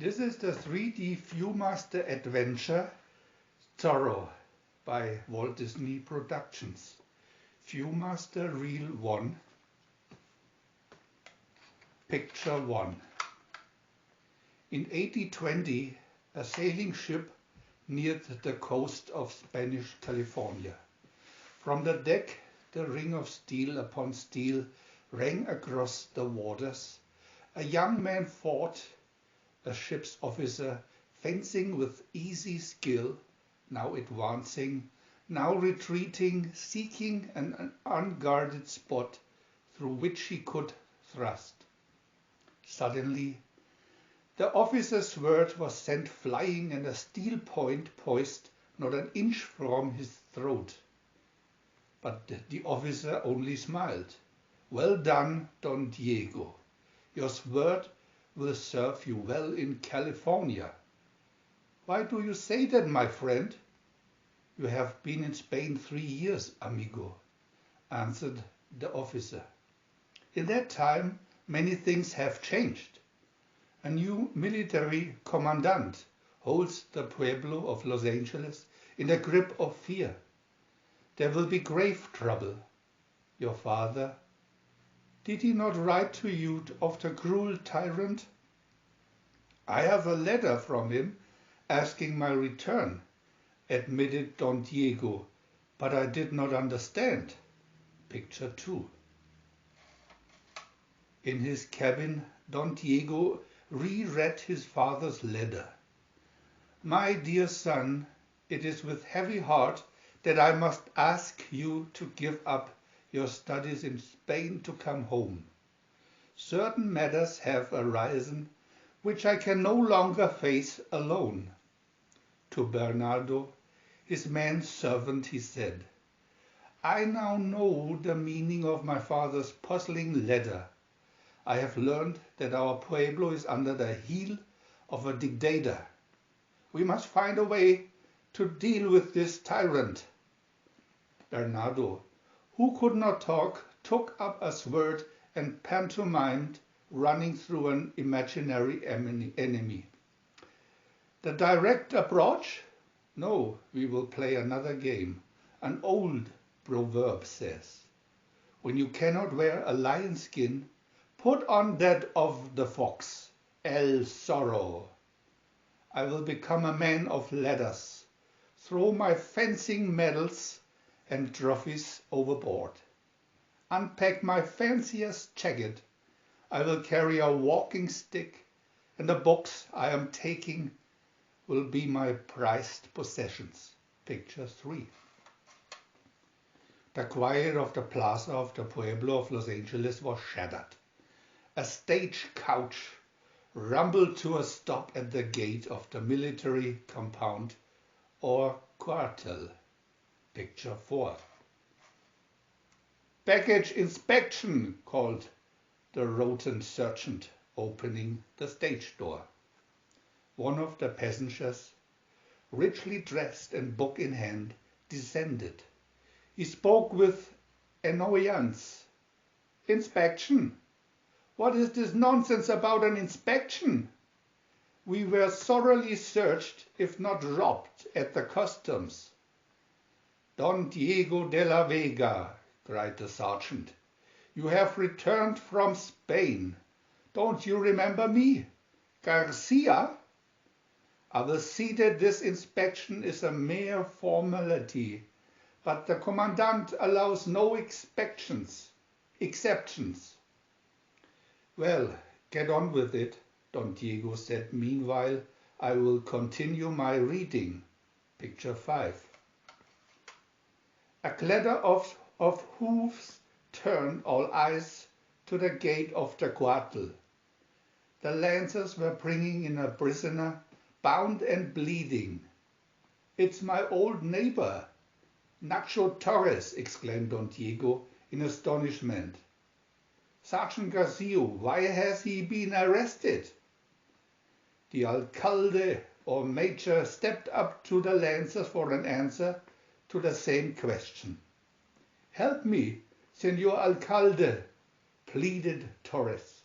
This is the 3D VIEW-MASTER adventure Zorro by Walt Disney Productions. VIEW-MASTER Reel 1, Picture 1. In 1820, a sailing ship neared the coast of Spanish California. From the deck, the ring of steel upon steel rang across the waters. A young man fought, a ship's officer, fencing with easy skill, now advancing, now retreating, seeking an unguarded spot through which he could thrust. Suddenly, the officer's sword was sent flying and a steel point poised not an inch from his throat. But the officer only smiled. "Well done, Don Diego. Your sword will serve you well in California." "Why do you say that, my friend?" "You have been in Spain 3 years, amigo," answered the officer. "In that time, many things have changed. A new military commandant holds the pueblo of Los Angeles in the grip of fear. There will be grave trouble. Your father, did he not write to you of the cruel tyrant?" "I have a letter from him asking my return," admitted Don Diego, "but I did not understand." Picture 2. In his cabin, Don Diego reread his father's letter. "My dear son, it is with heavy heart that I must ask you to give up your studies in Spain to come home. Certain matters have arisen which I can no longer face alone." To Bernardo, his manservant, he said, "I now know the meaning of my father's puzzling letter. I have learned that our pueblo is under the heel of a dictator. We must find a way to deal with this tyrant." Bernardo, who could not talk, took up a sword and pantomimed running through an imaginary enemy. "The direct approach? No, we will play another game. An old proverb says, when you cannot wear a lion skin, put on that of the fox, el Zorro. I will become a man of letters, throw my fencing medals and trophies overboard, unpack my fanciest jacket. I will carry a walking stick, and the books I am taking will be my prized possessions." Picture 3. The quiet of the plaza of the pueblo of Los Angeles was shattered. A stagecoach rumbled to a stop at the gate of the military compound or quartel. Picture 4. "Baggage inspection," called the rotund sergeant, opening the stage door. One of the passengers, richly dressed and book in hand, descended. He spoke with annoyance. "Inspection? What is this nonsense about an inspection? We were thoroughly searched, if not robbed, at the customs." "Don Diego de la Vega," cried the sergeant, "you have returned from Spain. Don't you remember me? Garcia? I will see that this inspection is a mere formality, but the commandant allows no exceptions. "Well, get on with it," Don Diego said. "Meanwhile, I will continue my reading." Picture 5. A clatter of hoofs turned all eyes to the gate of the quartel. The lancers were bringing in a prisoner, bound and bleeding. "It's my old neighbor, Nacho Torres," exclaimed Don Diego in astonishment. "Sergeant Garcia, why has he been arrested?" The alcalde or major stepped up to the lancers for an answer to the same question. "Help me, Senor Alcalde," pleaded Torres.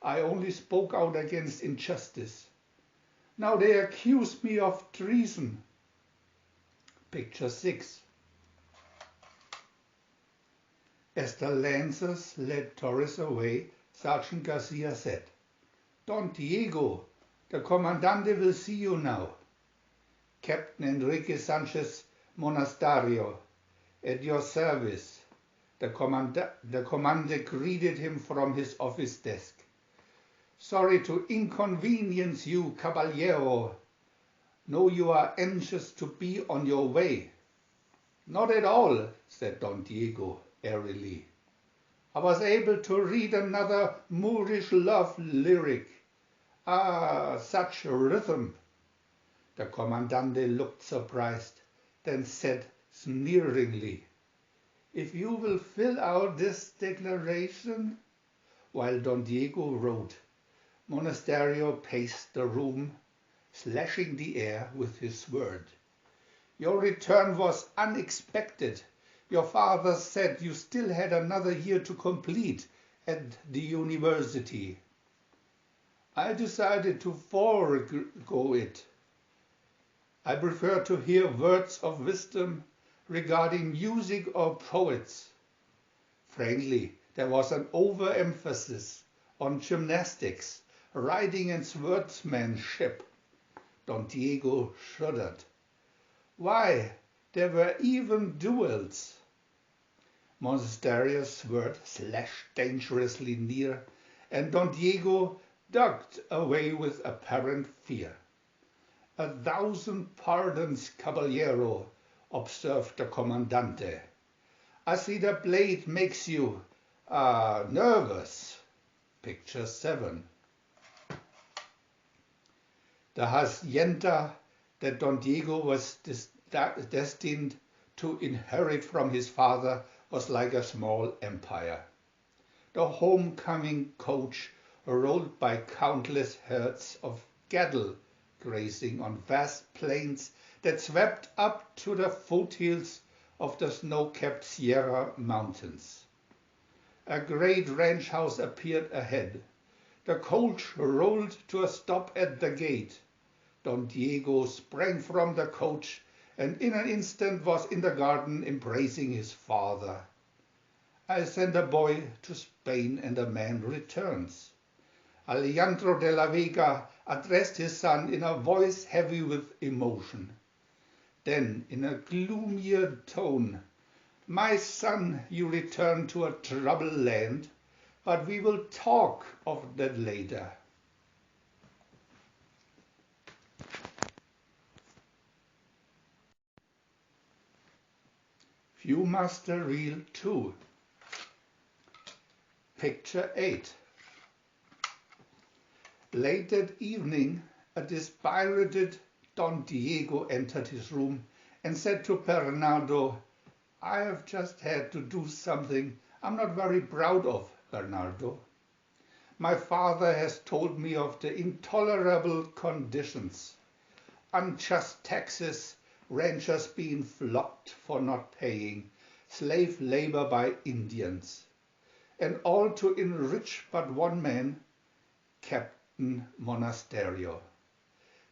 "I only spoke out against injustice. Now they accuse me of treason. Picture 6. As the Lancers led Torres away, Sergeant Garcia said, "Don Diego, the Comandante will see you now." "Captain Enrique Sanchez Monasterio, at your service." The Commandant greeted him from his office desk. "Sorry to inconvenience you, Caballero. Know you are anxious to be on your way." "Not at all," said Don Diego airily. "I was able to read another Moorish love lyric. Ah, such rhythm." The Commandante looked surprised, then said sneeringly, "If you will fill out this declaration." While Don Diego wrote, Monasterio paced the room, slashing the air with his sword. "Your return was unexpected. Your father said you still had another year to complete at the university." "I decided to forego it. I prefer to hear words of wisdom regarding music or poets." Frankly, there was an overemphasis on gymnastics, riding and swordsmanship. Don Diego shuddered. "Why, there were even duels." Monasterio's sword slashed dangerously near, and Don Diego ducked away with apparent fear. "1,000 pardons, Caballero," observed the Commandante. "I see the blade makes you nervous." Picture 7. The hacienda that Don Diego was destined to inherit from his father was like a small empire. The homecoming coach rolled by countless herds of cattle grazing on vast plains that swept up to the foothills of the snow-capped Sierra Mountains. A great ranch house appeared ahead. The coach rolled to a stop at the gate. Don Diego sprang from the coach and in an instant was in the garden embracing his father. "I send a boy to Spain and a man returns." Alejandro de la Vega addressed his son in a voice heavy with emotion. Then, in a gloomier tone, "My son, you return to a troubled land, but we will talk of that later." VIEW-MASTER Reel 2. Picture 8. Late that evening, a dispirited Don Diego entered his room and said to Bernardo, "I have just had to do something I'm not very proud of, Bernardo. My father has told me of the intolerable conditions. Unjust taxes, ranchers being flogged for not paying, slave labor by Indians, and all to enrich but one man, Captain Monasterio.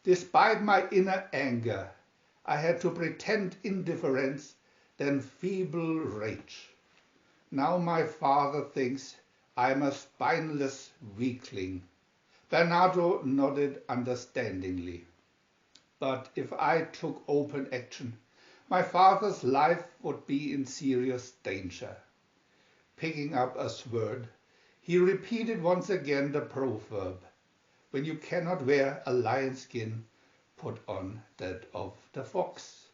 Despite my inner anger, I had to pretend indifference, then feeble rage. Now my father thinks I'm a spineless weakling." Bernardo nodded understandingly. "But if I took open action, my father's life would be in serious danger." Picking up a sword, he repeated once again the proverb, "When you cannot wear a lion's skin, put on that of the fox.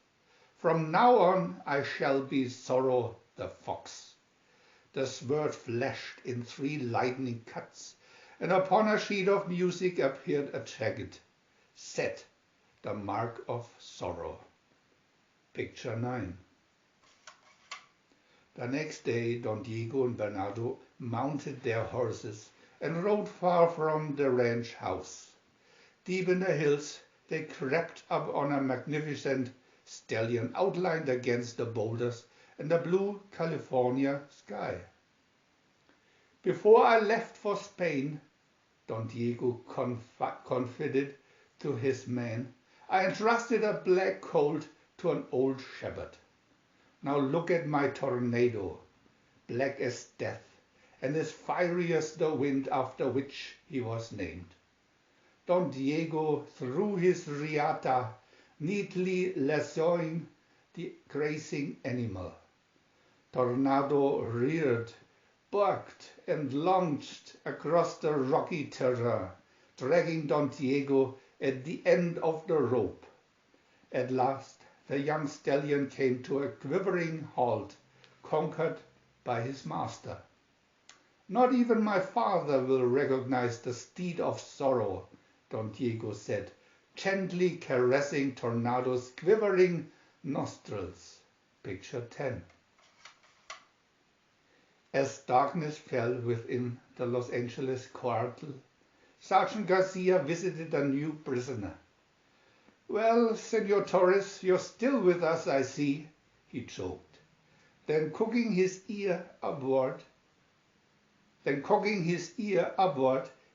From now on I shall be Zorro the fox." The sword flashed in 3 lightning cuts, and upon a sheet of music appeared a jagged Z, the mark of Zorro. Picture 9. The next day, Don Diego and Bernardo mounted their horses and rode far from the ranch house. Deep in the hills, they crept up on a magnificent stallion outlined against the boulders and the blue California sky. "Before I left for Spain," Don Diego confided to his men, I entrusted a black colt to an old shepherd. Now look at my tornado, black as death, and as fiery as the wind after which he was named. Don Diego threw his riata, neatly lassoing the grazing animal. Tornado reared, barked, and lunged across the rocky terrain, dragging Don Diego at the end of the rope. At last, the young stallion came to a quivering halt, conquered by his master. Not even my father will recognize the steed of Zorro, Don Diego said, gently caressing Tornado's quivering nostrils. Picture 10. As darkness fell within the Los Angeles quarter, Sergeant Garcia visited a new prisoner. Well, Senor Torres, you're still with us, I see, he joked. Then cocking his ear upward,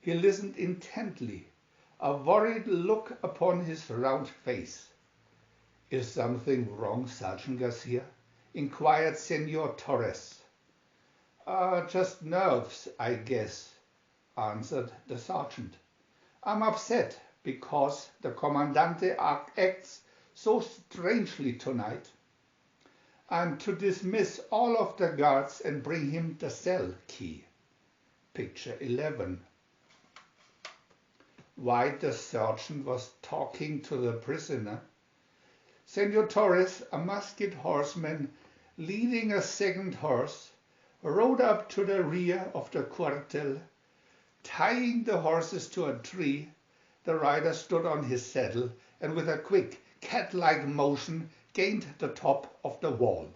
he listened intently, a worried look upon his round face. Is something wrong, Sergeant Garcia? Inquired Senor Torres. Just nerves, I guess, answered the sergeant. I'm upset because the Commandante acts so strangely tonight. I'm to dismiss all of the guards and bring him the cell key. Picture 11. While the sergeant was talking to the prisoner, Senor Torres, a masked horseman leading a second horse, rode up to the rear of the cuartel. Tying the horses to a tree, the rider stood on his saddle and with a quick cat-like motion gained the top of the wall.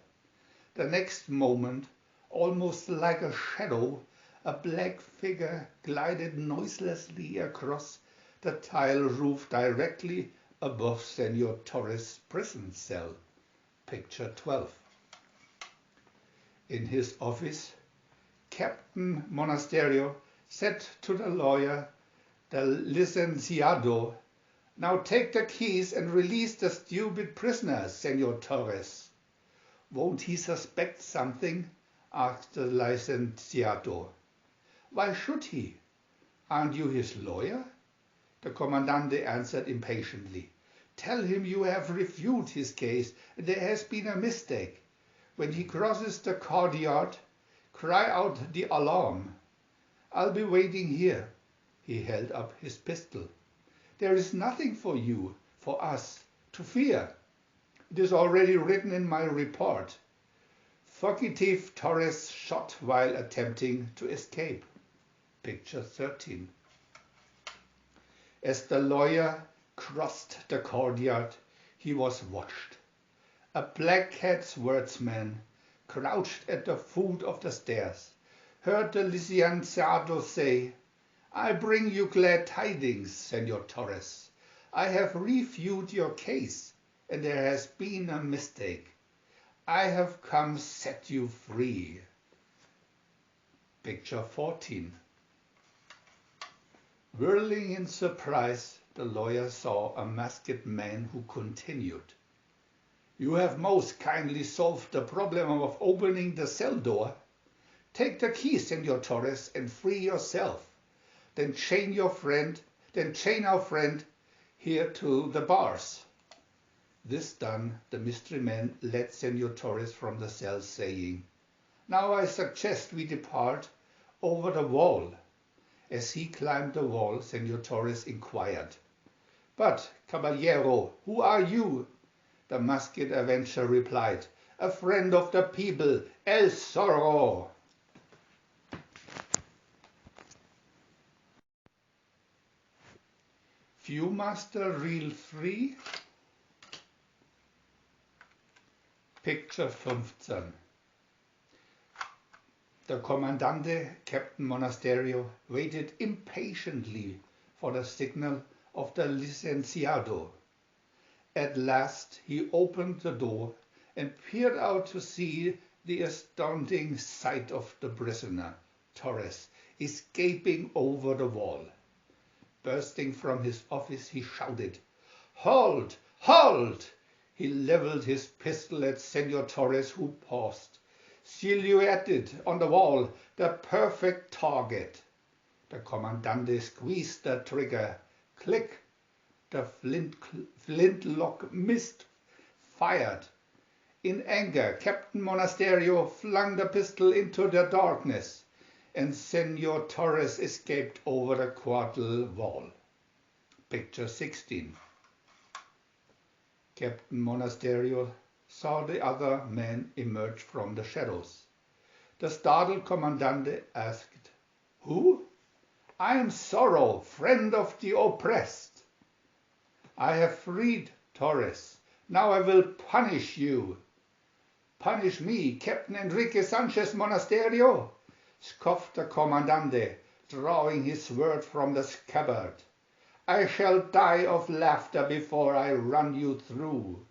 The next moment, almost like a shadow, a black figure glided noiselessly across the tile roof directly above Senor Torres' prison cell. Picture 12. In his office, Captain Monasterio said to the lawyer, the licenciado, "Now take the keys and release the stupid prisoner, Senor Torres." "Won't he suspect something?" asked the licenciado. "Why should he? Aren't you his lawyer?" The Commandante answered impatiently. "Tell him you have reviewed his case and there has been a mistake. When he crosses the courtyard, cry out the alarm. I'll be waiting here." He held up his pistol. "There is nothing for you, for us, to fear. It is already written in my report. Fugitive Torres shot while attempting to escape." Picture 13. As the lawyer crossed the courtyard, he was watched. A black cat swordsman, crouched at the foot of the stairs, heard the licenciado say, "I bring you glad tidings, Senor Torres. I have reviewed your case, and there has been a mistake. I have come set you free." Picture 14. Whirling in surprise, the lawyer saw a masked man who continued, "You have most kindly solved the problem of opening the cell door. Take the key, Senor Torres, and free yourself. Then chain our friend here to the bars." This done, the mystery man led Senor Torres from the cell, saying, "Now I suggest we depart over the wall." As he climbed the wall, Senor Torres inquired, "But, caballero, who are you?" The masked avenger replied, "A friend of the people, El Zorro." VIEW-MASTER Reel 3, Picture 15. The Commandante, Captain Monasterio, waited impatiently for the signal of the licenciado. At last he opened the door and peered out to see the astounding sight of the prisoner, Torres, escaping over the wall. Bursting from his office, he shouted, "Halt! Halt!" He leveled his pistol at Senor Torres, who paused, silhouetted on the wall, the perfect target. The Commandante squeezed the trigger. Click! The flintlock missed, fired. In anger, Captain Monasterio flung the pistol into the darkness, and Senor Torres escaped over the quartel wall. Picture 16. Captain Monasterio saw the other man emerge from the shadows. The startled Commandante asked, "Who?" "I am Zorro, friend of the oppressed." "I have freed Torres. Now I will punish you." "Punish me, Captain Enrique Sanchez Monasterio?" scoffed the Commandante, drawing his sword from the scabbard. "I shall die of laughter before I run you through."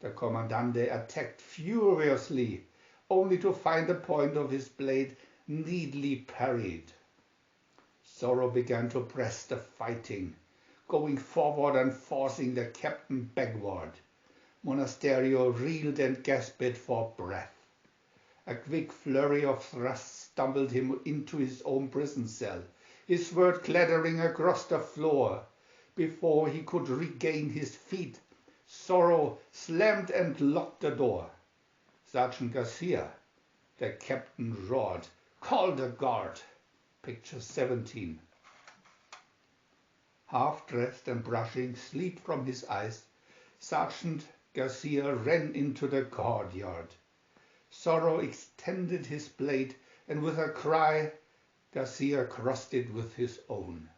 The Commandante attacked furiously, only to find the point of his blade neatly parried. Zorro began to press the fighting, going forward and forcing the captain backward. Monasterio reeled and gasped for breath. A quick flurry of thrusts stumbled him into his own prison cell, his sword clattering across the floor. Before he could regain his feet, Zorro slammed and locked the door. "Sergeant Garcia," the captain roared, "call the guard." Picture 17. Half-dressed and brushing sleep from his eyes, Sergeant Garcia ran into the courtyard. Zorro extended his blade, and with a cry, Garcia crossed it with his own.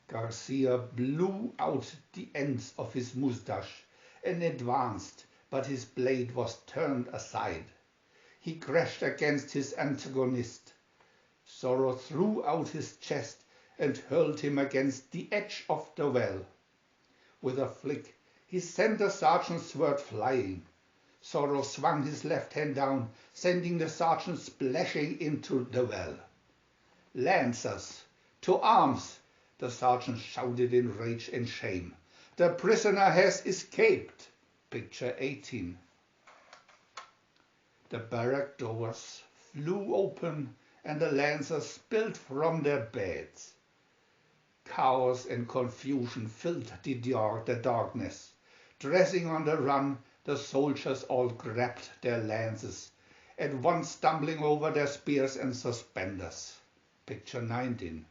Garcia blew out the ends of his mustache and advanced, but his blade was turned aside. He crashed against his antagonist. Zorro threw out his chest and hurled him against the edge of the well. With a flick, he sent the sergeant's sword flying. Zorro swung his left hand down, sending the sergeant splashing into the well. "Lancers, to arms!" the sergeant shouted in rage and shame. "The prisoner has escaped." Picture 18. The barrack doors flew open and the lancers spilled from their beds. Chaos and confusion filled the darkness. Dressing on the run, the soldiers all grabbed their lances, at once stumbling over their spears and suspenders. Picture 19.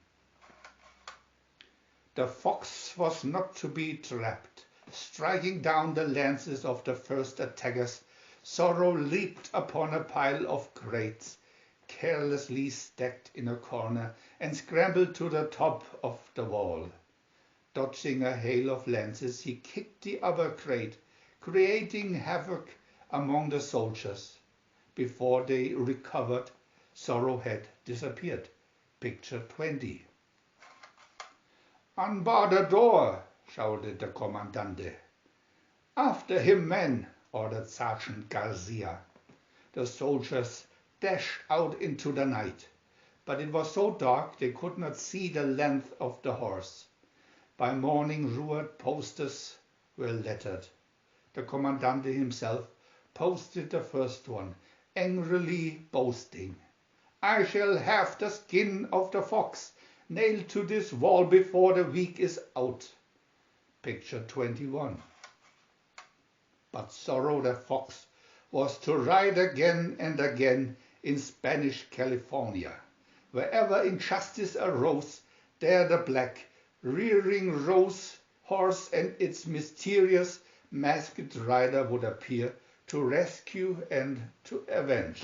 The fox was not to be trapped. Striking down the lances of the first attackers, Zorro leaped upon a pile of crates, carelessly stacked in a corner, and scrambled to the top of the wall. Dodging a hail of lances, he kicked the other crate, creating havoc among the soldiers. Before they recovered, Zorro had disappeared. Picture 20. "Unbar the door!" shouted the Commandante. "After him, men!" ordered Sergeant Garcia. The soldiers dashed out into the night, but it was so dark they could not see the length of the horse. By morning Ruard posters were lettered. The Commandante himself posted the first one, angrily boasting, "I shall have the skin of the fox nailed to this wall before the week is out." Picture 21. But Zorro the fox was to ride again and again in Spanish California. Wherever injustice arose, there the black, rearing rose horse and its mysterious masked rider would appear to rescue and to avenge.